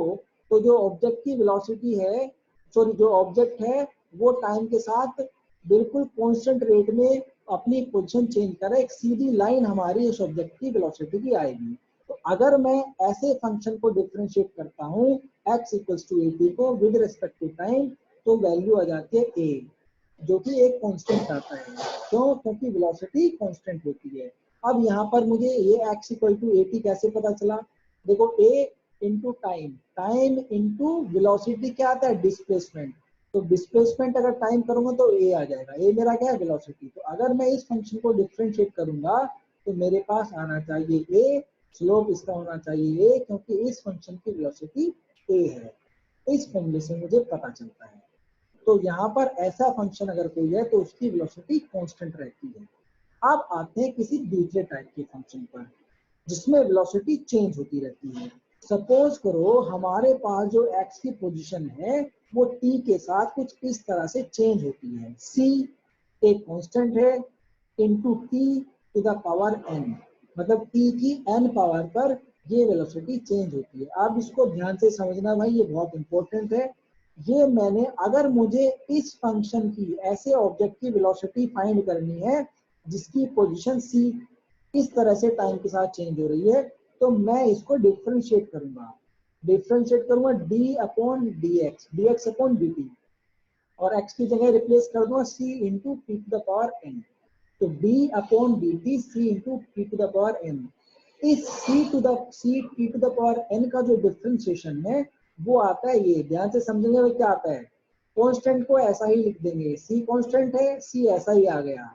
तो जो ऑब्जेक्ट की वेलोसिटी है, सॉरी जो ऑब्जेक्ट है वो टाइम के साथ बिल्कुल कांस्टेंट रेट में अपनी पोजीशन चेंज कर रहा है। एक सीधी लाइन हमारी उस ऑब्जेक्ट की वेलोसिटी की आएगी। तो अगर मैं ऐसे फंक्शन को डिफरेंशिएट करता हूँ x इक्वल्स टू 80 को विद रिस्पेक्ट टू टाइम, तो वैल्यू आ जाती है a, जो कि एक कांस्टेंट आता है। क्यों, क्योंकि वेलोसिटी कांस्टेंट होती है। अब यहाँ पर मुझे ये x इक्वल टू 80 कैसे पता चला, देखो a into time, time into velocity क्या आता है, डिस्प्लेसमेंट। तो डिस्प्लेसमेंट अगर टाइम करूंगा तो a आ जाएगा, a मेरा क्या है, वेलोसिटी। तो अगर मैं इस फंक्शन को डिफरेंशिएट करूंगा तो मेरे पास आना चाहिए a, स्लोप इसका होना चाहिए a, क्योंकि इस फंक्शन की वेलोसिटी a है। इस फॉर्मूले से मुझे पता चलता है। तो यहाँ पर ऐसा फंक्शन अगर कोई है तो उसकी वेलोसिटी कांस्टेंट रहती है। अब आते हैं किसी दूसरे टाइप के फंक्शन पर जिसमें वेलोसिटी चेंज होती रहती है। सपोज करो हमारे पास जो x की पोजीशन है वो t के साथ कुछ इस तरह से चेंज होती है। c एक कांस्टेंट है into t to the power n, मतलब t की n पावर पर ये वेलोसिटी चेंज होती है। आप इसको ध्यान से समझना भाई, ये बहुत इंपॉर्टेंट है। ये मैंने, अगर मुझे इस फंक्शन की ऐसे ऑब्जेक्ट की वेलोसिटी फाइंड करनी है जिसकी पोजीशन c इस तरह से टाइम के साथ चेंज हो रही है, तो मैं इसको डिफरेंशिएट करूंगा। डिफरेंशिएट करूंगा d upon dx, dx upon dt, और x की जगह रिप्लेस कर दूंगा c into p to the power n। तो d upon dt c into p to the power n। इस c to the power n का जो डिफरेंशिएशन है वो आता है ये, ध्यान से समझेंगे वो क्या आता है। कांस्टेंट को ऐसा ही लिख देंगे, c कांस्टेंट है, c ऐसा ही आ गया,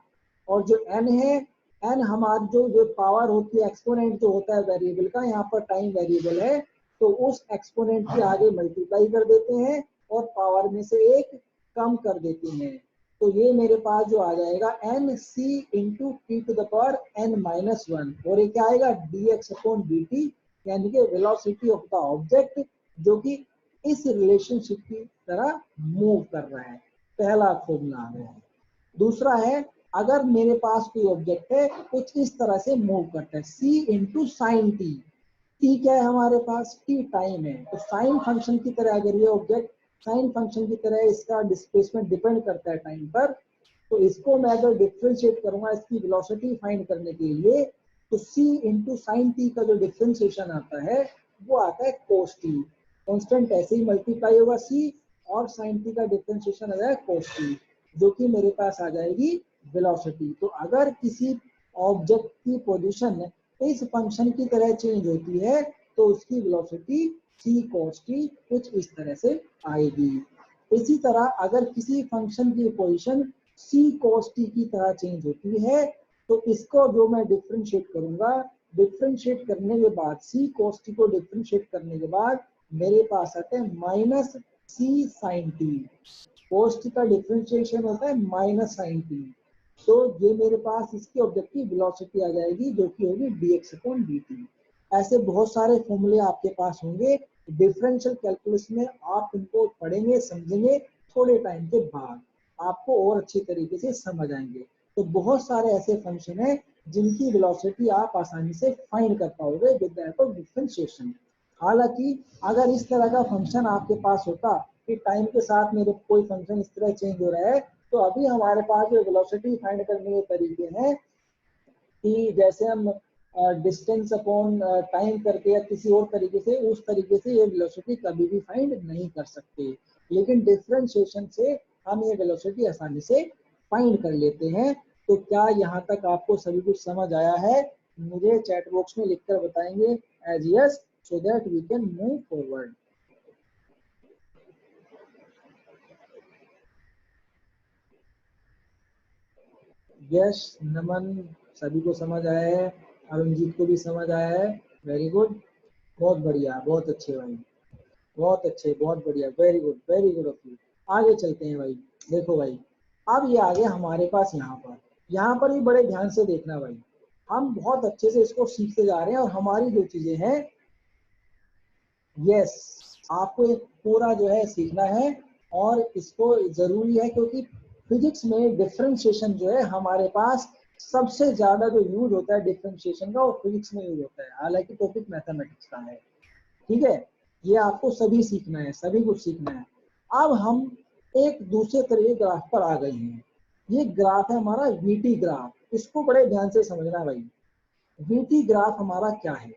और जो n है, n हमारी जो पावर होती है, एक्सपोनेंट जो होता है वेरिएबल का, यहाँ पर टाइम वेरिएबल है तो उस एक्सपोनेंट के आगे मल्टीप्लाई कर देते हैं और पावर में से एक कम कर देते हैं। तो ये मेरे पास जो आ जाएगा N C into T to the power N minus one, और ये क्या आएगा D X upon D T, यानी कि वेलोसिटी ऑफ द ऑब्जेक्ट जो कि इस रिलेशनशिप की तरह मूव कर रहा है। पहला फॉर्मूला आ गया है। दूसरा है, अगर मेरे पास कोई ऑब्जेक्ट है कुछ इस तरह से मूव करता है, c into sine T, T क्या है हमारे पास, टी टाइम है, तो साइन फंक्शन की तरह अगर ये ऑब्जेक्ट साइन फंक्शन की तरह इसका डिस्प्लेसमेंट डिपेंड करता है टाइम पर, तो इसको मैं अगर डिफ्रेंशिएट करूंगा इसकी वेलोसिटी फाइंड करने के लिए, तो c इंटू साइन टी का जो डिफ्रेंशिएशन आता है वो आता है cos t, कांस्टेंट ऐसे ही मल्टीप्लाई होगा c, और साइन टी का डिफ्रेंशिएशन आ जाएगा cos t, जो कि मेरे पास आ जाएगी वेलोसिटी। तो अगर किसी ऑब्जेक्ट की पोजीशन इस फंक्शन की तरह चेंज होती है तो उसकी वेलोसिटी c cos t कुछ इस तरह से आएगी। इसी तरह अगर किसी फंक्शन की पोजीशन c cos t की तरह चेंज होती है तो इसको जो मैं डिफरेंशिएट करूंगा, डिफरेंशिएट करने के बाद c cos t को डिफरेंशिएट करने के बाद मेरे पास आता है minus c sin t, cos t का डिफरेंशिएशन होता है माइनस sin t, तो ये मेरे पास इसकी ऑब्जेक्टिव वेलोसिटी आ जाएगी जो कि होगी dx अपॉन dt। ऐसे बहुत सारे फॉर्मूले आपके पास होंगे डिफरेंशियल कैलकुलस में, आप इनको पढ़ेंगे समझेंगे, थोड़े टाइम के बाद आपको और अच्छी तरीके से समझ आएंगे। तो बहुत सारे ऐसे फंक्शन हैं जिनकी वेलोसिटी आप आसानी से फाइंड कर पाओगे with the help of differentiation. हालांकि अगर इस तरह का फंक्शन आपके पास होता कि टाइम के साथ मेरे कोई फंक्शन इस तरह चेंज हो रहा है, तो अभी हमारे पास जो वेलोसिटी फाइंड करने के तरीके हैं कि जैसे हम डिस्टेंस अपॉन टाइम करके या किसी और तरीके से, उस तरीके से ये वेलोसिटी कभी भी फाइंड नहीं कर सकते, लेकिन डिफरेंशिएशन से हम ये वेलोसिटी आसानी से फाइंड कर लेते हैं। तो क्या यहाँ तक आपको सभी कुछ समझ आया है? मुझे चैट बॉक्स में लिखकर बताएंगे as yes, so that we can move forward. Yes Naman, सभी को समझ आया है, अरुणजीत को भी समझ आया है, वेरी गुड, बहुत बढ़िया, बहुत अच्छे भाई, बहुत अच्छे, बहुत बढ़िया, वेरी गुड ऑफ यू। आगे चलते हैं भाई। देखो भाई, अब ये आ गया हमारे पास यहाँ पर भी बड़े ध्यान से देखना भाई, हम बहुत अच्छे से इसको सीखते जा रहे हैं और हमारी जो चीजें हैं, यस आपको एक पूरा जो है सीखना है और इसको जरूरी है, क्योंकि फिजिक्स में डिफरेंशिएशन जो है हमारे पास सबसे ज्यादा जो यूज होता है डिफरेंशिएशन का, वो फिजिक्स में यूज होता है, हालांकि टॉपिक मैथमेटिक्स का है। ठीक है, ये आपको सभी सीखना है, सभी कुछ सीखना है। अब हम एक दूसरे तरह के ग्राफ पर आ गए हैं। ये ग्राफ है हमारा वीटी ग्राफ, इसको बड़े ध्यान से समझना भाई। वीटी ग्राफ हमारा क्या है,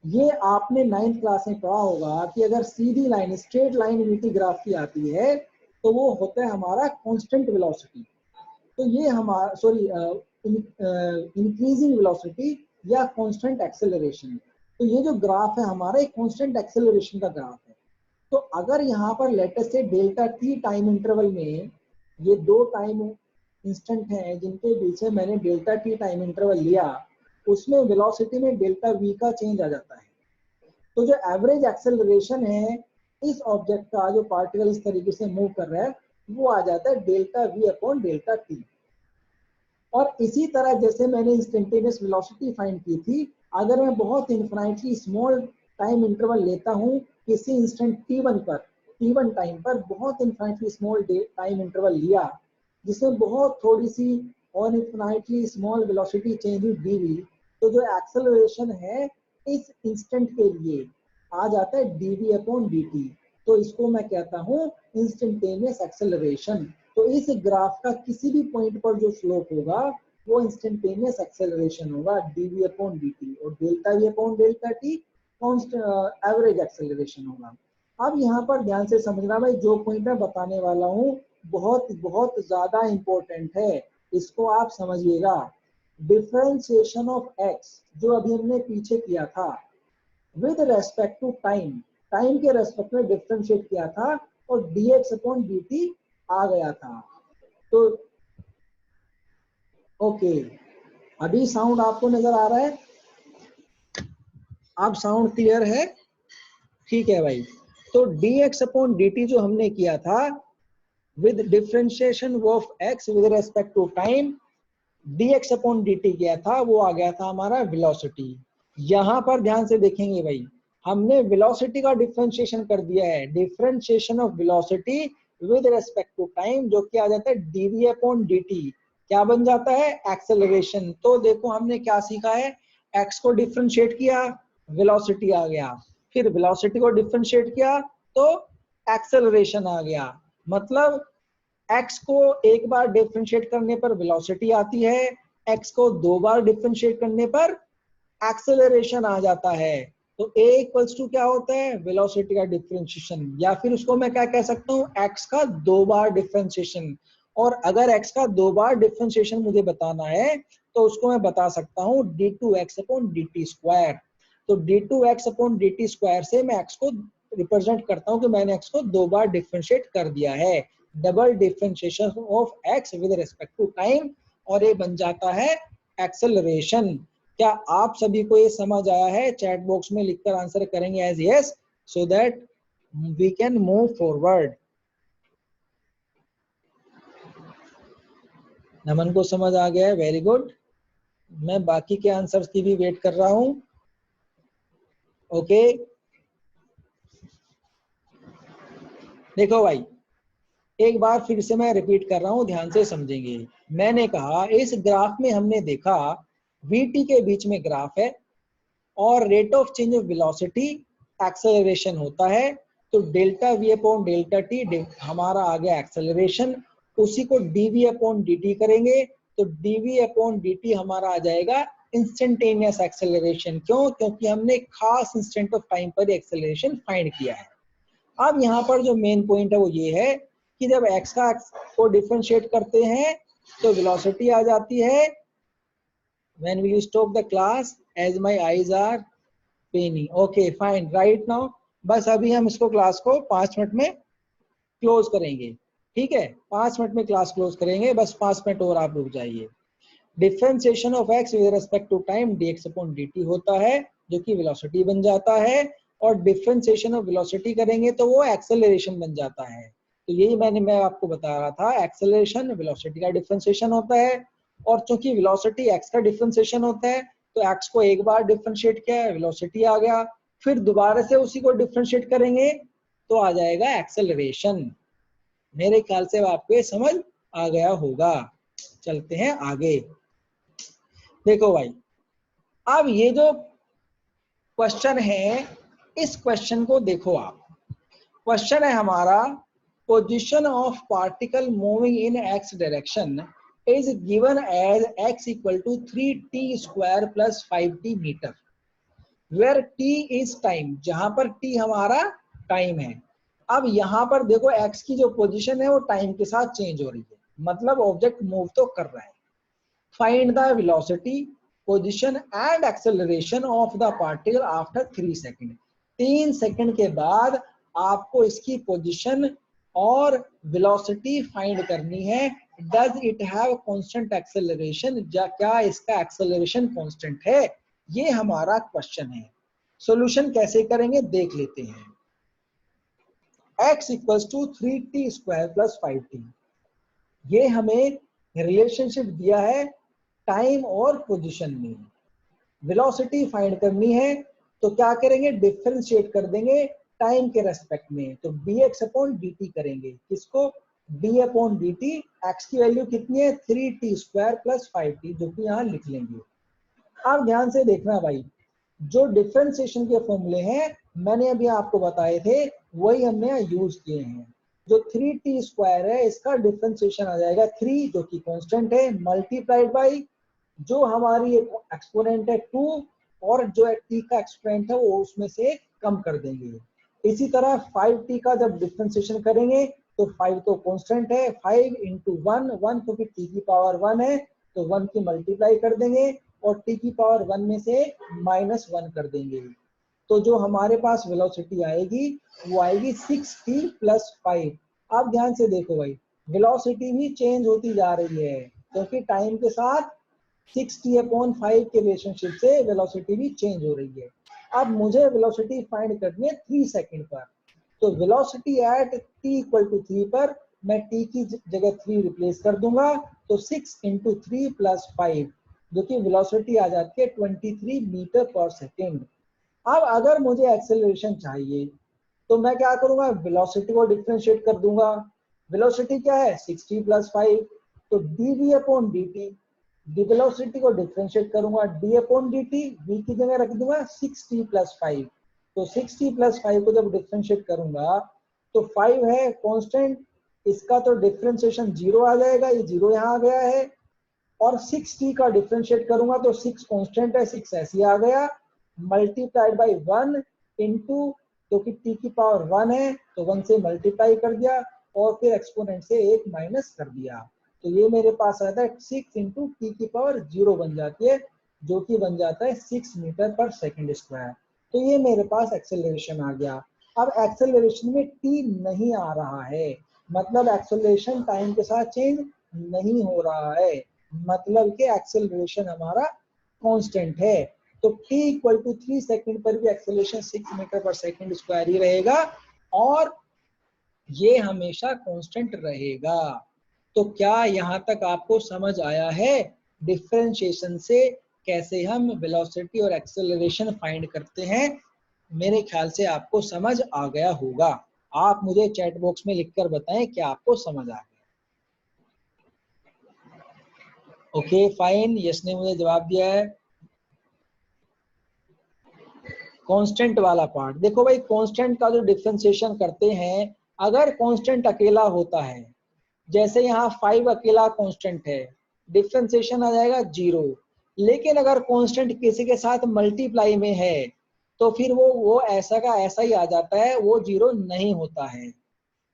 ये आपने 9th क्लास में पढ़ा होगा कि अगर सीधी line, straight line VT graph की आती है तो वो होता है हमारा कांस्टेंट वेलोसिटी। तो ये हमारा सॉरी इंक्रीजिंग वेलोसिटी या कांस्टेंट एक्सेलरेशन। तो ये जो ग्राफ है हमारा एक कांस्टेंट एक्सेलरेशन का ग्राफ है। तो अगर यहाँ पर लेटेस्ट से डेल्टा टी टाइम इंटरवल में, ये दो टाइम इंस्टेंट हैं जिनके बीच में मैंने डेल्टा टी टाइम इंटरवल लिया, उसमें वेलोसिटी में डेल्टा वी का चेंज आ जाता है। तो जो एवरेज एक्सेलरेशन है इस ऑब्जेक्ट का, जो पार्टिकल इस तरीके से मूव कर रहा है, वो आ जाता है delta we upon delta T. और इसी तरह जैसे मैंने इंस्टेंटेनियस वेलोसिटी फाइंड की थी, अगर मैं बहुत इन्फिनाइटली स्मॉल टाइम इंटरवल लेता हूँ किसी इंस्टेंट t1 पर, t1 टाइम पर बहुत इन्फिनाइटली स्मॉल टाइम इंटरवल लिया जिसमें बहुत थोड़ी सी और इन्फिनाइटली स्मॉल वेलोसिटी चेंज हुई dv, तो जो एक्सेलरेशन है इस इंस्टेंट के लिए आ जाता है dv अपॉन dt। तो इसको मैं कहता हूँ इंस्टेंटेनियस एक्सेलरेशन। तो इस ग्राफ का किसी भी पॉइंट पर जो स्लोप होगा वो इंस्टेंटेनियस एक्सेलरेशन होगा dv अपॉन dt, और delta v upon delta t average acceleration होगा। अब यहाँ पर ध्यान से समझना भाई, जो पॉइंट मैं बताने वाला हूँ बहुत बहुत ज्यादा इंपॉर्टेंट है, इसको आप समझिएगा। डिफरेंशिएशन ऑफ x जो अभी हमने पीछे किया था with respect to time, time के रेस्पेक्ट में डिफरेंशिएट किया था और dx अपॉन dt आ गया था। तो ओके, अभी साउंड आपको नजर आ रहा है? अब साउंड क्लियर है? ठीक है भाई। तो dx अपॉन dt जो हमने किया था with differentiation of x with respect to time dx upon dt क्या था, वो आ गया था हमारा वेलोसिटी। यहाँ पर ध्यान से देखेंगे भाई, हमने वेलोसिटी का डिफरेंशिएशन कर दिया है, differentiation of velocity with respect to time, जो कि आ जाता है dv अपॉन dt, क्या बन जाता है, एक्सेलरेशन। तो देखो हमने क्या सीखा है, x को डिफरेंशिएट किया, वेलोसिटी आ गया, फिर वेलोसिटी को डिफरेंशिएट किया तो एक्सेलरेशन आ गया। मतलब x को एक बार डिफरेंशिएट करने पर वेलोसिटी आती है, x को दो बार डिफरेंशिएट करने पर एक्सेलरेशन आ जाता है। तो a इक्वल्स टू क्या होता है, वेलोसिटी का डिफरेंशिएशन, या फिर उसको मैं क्या कह सकता हूँ, x का दो बार डिफरेंशिएशन। और अगर x का दो बार डिफरेंशिएशन मुझे बताना है तो उसको मैं बता सकता हूँ d2x अपॉन dt स्क्वायर। तो d2x अपॉन dt स्क्वायर से मैं x को रिप्रेजेंट करता हूँ कि मैंने x को दो बार डिफरेंशिएट कर दिया है, double differentiation of x with respect to time, और ये बन जाता है एक्सेलरेशन। क्या आप सभी को ये समझ आया है? चैट बॉक्स में लिखकर आंसर करेंगे as yes, so that we can move forward. Naman को समझ आ गया है, वेरी गुड। मैं बाकी के आंसर्स की भी वेट कर रहा हूं। ओके देखो भाई, एक बार फिर से मैं रिपीट कर रहा हूं, ध्यान से समझेंगे। मैंने कहा इस ग्राफ में हमने देखा vt के बीच में ग्राफ है और rate of change of velocity acceleration होता है, तो delta v upon delta T हमारा आ गया एक्सेलरेशन। उसी को dv अपॉन dt करेंगे तो dv अपॉन dt हमारा आ जाएगा इंस्टेंटेनियस एक्सेलरेशन। क्यों? क्योंकि हमने खास इंस्टेंट ऑफ टाइम पर एक्सेलरेशन फाइंड किया है। अब यहाँ पर जो मेन पॉइंट है वो ये है कि जब x का को डिफरेंशिएट करते हैं तो वेलोसिटी आ जाती है, when will you stop the class as my eyes are paining, okay fine right now। बस अभी हम इसको क्लास को 5 मिनट में क्लोज करेंगे, ठीक है, 5 मिनट में क्लास क्लोज करेंगे, बस 5 मिनट और आप रुक जाइए। Differentiation of x with respect to time dx upon dt होता है, जो कि वेलोसिटी बन जाता है, और डिफरेंशिएशन ऑफ वेलोसिटी करेंगे तो वो एक्सेलरेशन बन जाता है। तो यही मैं आपको बता रहा था, एक्सेलरेशन वेलोसिटी का डिफरेंशिएशन होता है, और चूंकि वेलोसिटी x का डिफरेंशिएशन होता है तो x को एक बार डिफरेंशिएट किया है, वेलोसिटी आ गया, फिर दोबारा से उसी को डिफरेंशिएट करेंगे तो आ जाएगा एक्सेलरेशन। मेरे ख्याल से आपको ये समझ आ गया होगा। चलते हैं आगे। देखो भाई, अब ये जो क्वेश्चन है, इस क्वेश्चन को देखो आप। क्वेश्चन है हमारा, position of particle moving in x direction is given as x equal to 3t square plus 5t meter where t is time, जहां पर t हमारा टाइम है। अब यहाँ पर देखो x की जो पोजीशन है वो टाइम के साथ चेंज हो रही है, मतलब ऑब्जेक्ट मूव तो कर रहा है। Find the velocity, position and acceleration of the particle after 3 second. 3 second के बाद आपको इसकी पोजीशन और वेलोसिटी फाइंड करनी है। Does it have constant acceleration, क्या इसका एक्सेलरेशन कांस्टेंट है? ये हमारा क्वेश्चन है। सॉल्यूशन कैसे करेंगे देख लेते हैं। x equals to 3t square plus 5t, ये हमें रिलेशनशिप दिया है टाइम और पोजीशन में। वेलोसिटी फाइंड करनी है तो क्या करेंगे, डिफरेंशिएट कर देंगे टाइम के रेस्पेक्ट में, तो dx अपॉन dt करेंगे। किसको? d upon dt। x की वैल्यू कितनी है, 3t स्क्वायर प्लस 5t, जो कि यहाँ लिख लेंगे। अब ध्यान से देखना भाई, जो डिफरेंशिएशन के फॉर्मूले हैं मैंने अभी आपको बताए थे, वही हमने यहाँ यूज किए हैं। जो 3t स्क्वायर है इसका डिफरेंशिएशन आ जाएगा 3, जो कि कांस्टेंट है, मल्टीप्लाइड बाई जो हमारी एक्सपोनेंट है 2, और जो t का एक्सपोनेंट है वो उसमें से कम कर देंगे। इसी तरह 5t का जब डिफरेंशिएशन करेंगे तो 5 तो कांस्टेंट है, 5 इंटू 1, 1 क्योंकि t की पावर 1 है तो 1 की मल्टीप्लाई कर देंगे और t की पावर 1 में से -1 कर देंगे। तो जो हमारे पास वेलोसिटी आएगी वो आएगी 6t प्लस 5। अब ध्यान से देखो भाई, वेलोसिटी भी चेंज होती जा रही है क्योंकि टाइम के साथ 6t अपॉन 5 के रिलेशनशिप से वेलोसिटी भी चेंज हो रही है। अब मुझे वेलोसिटी फाइंड करनी है 3 सेकंड पर, तो velocity at t equal to 3 पर मैं t की जगह 3 रिप्लेस कर दूंगा, तो 6 इंटू 3 प्लस 5, जो कि वेलोसिटी आ जाती है 23 मीटर पर सेकेंड। अब अगर मुझे एक्सेलरेशन चाहिए तो मैं क्या करूंगा, वेलोसिटी को डिफरेंशिएट कर दूंगा। वेलोसिटी क्या है 60 प्लस 5, तो dv upon dt, D velocity को डिफरेंशिएट करूंगा, d अपॉन dt, v की जगह रख दूंगा 60 प्लस 5, तो 60 प्लस 5 को जब डिफरेंशिएट करूंगा तो 5 है कांस्टेंट, इसका तो डिफरेंशिएशन 0 आ जाएगा, ये 0 यहाँ आ गया है, और 6t का डिफरेंशिएट करूंगा तो 6 कांस्टेंट है, 6 ऐसे आ गया, मल्टीप्लाइड बाय 1 इनटू, क्योंकि t की पावर 1 है तो 1 से मल्टीप्लाई कर दिया और फिर एक्सपोनेंट से 1 माइनस कर दिया, तो ये मेरे पास आता है 6 इंटू टी की पावर 0 बन जाती है, जो कि बन जाता है 6 मीटर पर सेकेंड स्क्वायर। तो ये मेरे पास एक्सेलरेशन आ गया। अब एक्सेलरेशन में t नहीं आ रहा है, मतलब एक्सेलरेशन टाइम के साथ चेंज नहीं हो रहा है, मतलब कि एक्सेलरेशन हमारा कांस्टेंट है। तो t इक्वल टू 3 सेकंड पर भी एक्सेलरेशन 6 मीटर पर सेकंड स्क्वायर ही रहेगा और ये हमेशा कांस्टेंट रहेगा। तो क्या यहाँ तक आपको समझ आया है डिफरेंशिएशन से कैसे हम वेलोसिटी और एक्सेलरेशन फाइंड करते हैं? मेरे ख्याल से आपको समझ आ गया होगा। आप मुझे चैट बॉक्स में लिखकर बताएं कि आपको समझ आ गया। ओके फाइन, यस ने मुझे जवाब दिया है। कांस्टेंट वाला पार्ट देखो भाई, कांस्टेंट का जो डिफरेंशिएशन करते हैं, अगर कांस्टेंट अकेला होता है, जैसे यहाँ 5 अकेला कांस्टेंट है, डिफरेंशिएशन आ जाएगा 0, लेकिन अगर कांस्टेंट किसी के साथ मल्टीप्लाई में है तो फिर वो ऐसा का ऐसा ही आ जाता है, वो 0 नहीं होता है।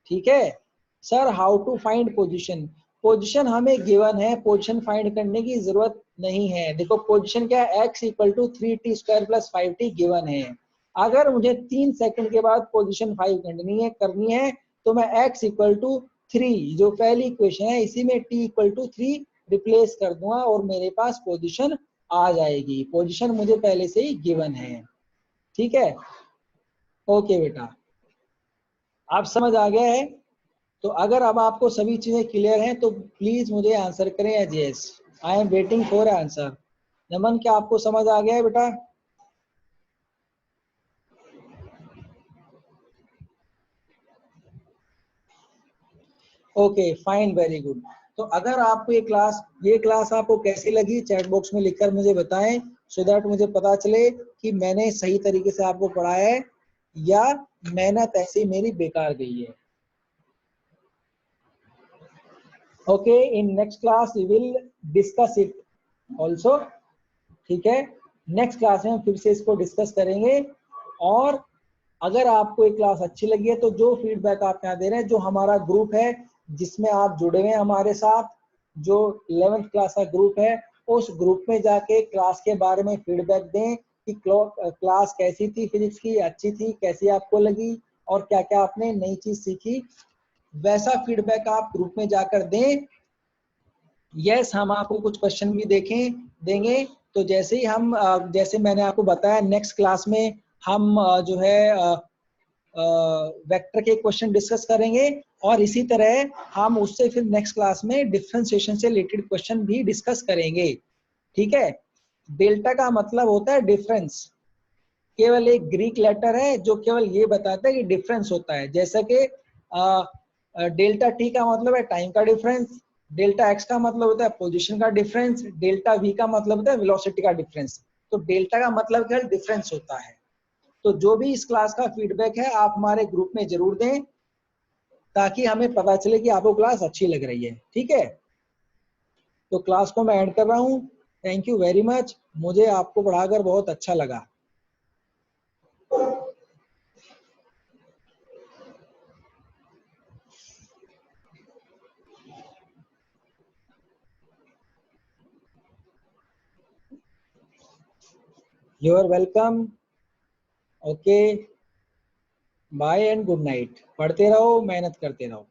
ठीक है sir, how to find position? Position हमें गिवन है, पोजीशन फाइंड करने की जरूरत नहीं है। देखो पोजीशन क्या है, x equal to 3t square plus 5t given है। अगर मुझे 3 सेकंड के बाद पोजीशन 5 करनी है तो मैं x इक्वल टू 3, जो पहली इक्वेशन है, इसी में t इक्वल टू 3 रिप्लेस कर दूंगा और मेरे पास पोजीशन आ जाएगी। पोजीशन मुझे पहले से ही गिवन है। ठीक है, ओके बेटा, आप समझ आ गया है? तो अगर अब आपको सभी चीजें क्लियर हैं तो प्लीज मुझे आंसर करें as yes. I am waiting for answer. Naman, क्या आपको समझ आ गया है बेटा? Okay fine, very good. तो अगर आपको ये क्लास आपको कैसी लगी चैट बॉक्स में लिखकर मुझे बताएं, सो दैट मुझे पता चले कि मैंने सही तरीके से आपको पढ़ाया है या मेहनत ऐसी मेरी बेकार गई है। Okay, in next class we will discuss it also. ठीक है, नेक्स्ट क्लास में हम फिर से इसको डिस्कस करेंगे। और अगर आपको एक क्लास अच्छी लगी है तो जो फीडबैक आप यहाँ दे रहे हैं, जो हमारा ग्रुप है जिसमें आप जुड़े हुए हैं हमारे साथ, जो 11th क्लास का ग्रुप है, उस ग्रुप में जाके क्लास के बारे में फीडबैक दें कि क्लास कैसी थी, फिजिक्स की अच्छी थी, कैसी आपको लगी और क्या क्या आपने नई चीज सीखी, वैसा फीडबैक आप ग्रुप में जाकर दें। यस, हम आपको कुछ क्वेश्चन भी देंगे। तो जैसे ही हम जैसे मैंने आपको बताया, नेक्स्ट क्लास में हम जो है वेक्टर के क्वेश्चन डिस्कस करेंगे और इसी तरह हम उससे फिर नेक्स्ट क्लास में डिफरेंशिएशन से रिलेटेड क्वेश्चन भी डिस्कस करेंगे। ठीक है, डेल्टा का मतलब होता है डिफरेंस, केवल एक ग्रीक लेटर है जो केवल ये बताता है कि डिफरेंस होता है। जैसा कि डेल्टा टी का मतलब है टाइम का डिफरेंस, डेल्टा एक्स का मतलब होता है पोजीशन का डिफरेंस, डेल्टा वी का मतलब होता है वेलोसिटी का डिफरेंस। तो डेल्टा का मतलब केवल डिफरेंस होता है। तो जो भी इस क्लास का फीडबैक है आप हमारे ग्रुप में जरूर दें, ताकि हमें पता चले कि आपको क्लास अच्छी लग रही है। ठीक है, तो क्लास को मैं एंड कर रहा हूँ। थैंक यू वेरी मच, मुझे आपको पढ़ाकर बहुत अच्छा लगा। You are welcome. Okay, bye and good night. पढ़ते रहो, मेहनत करते रहो।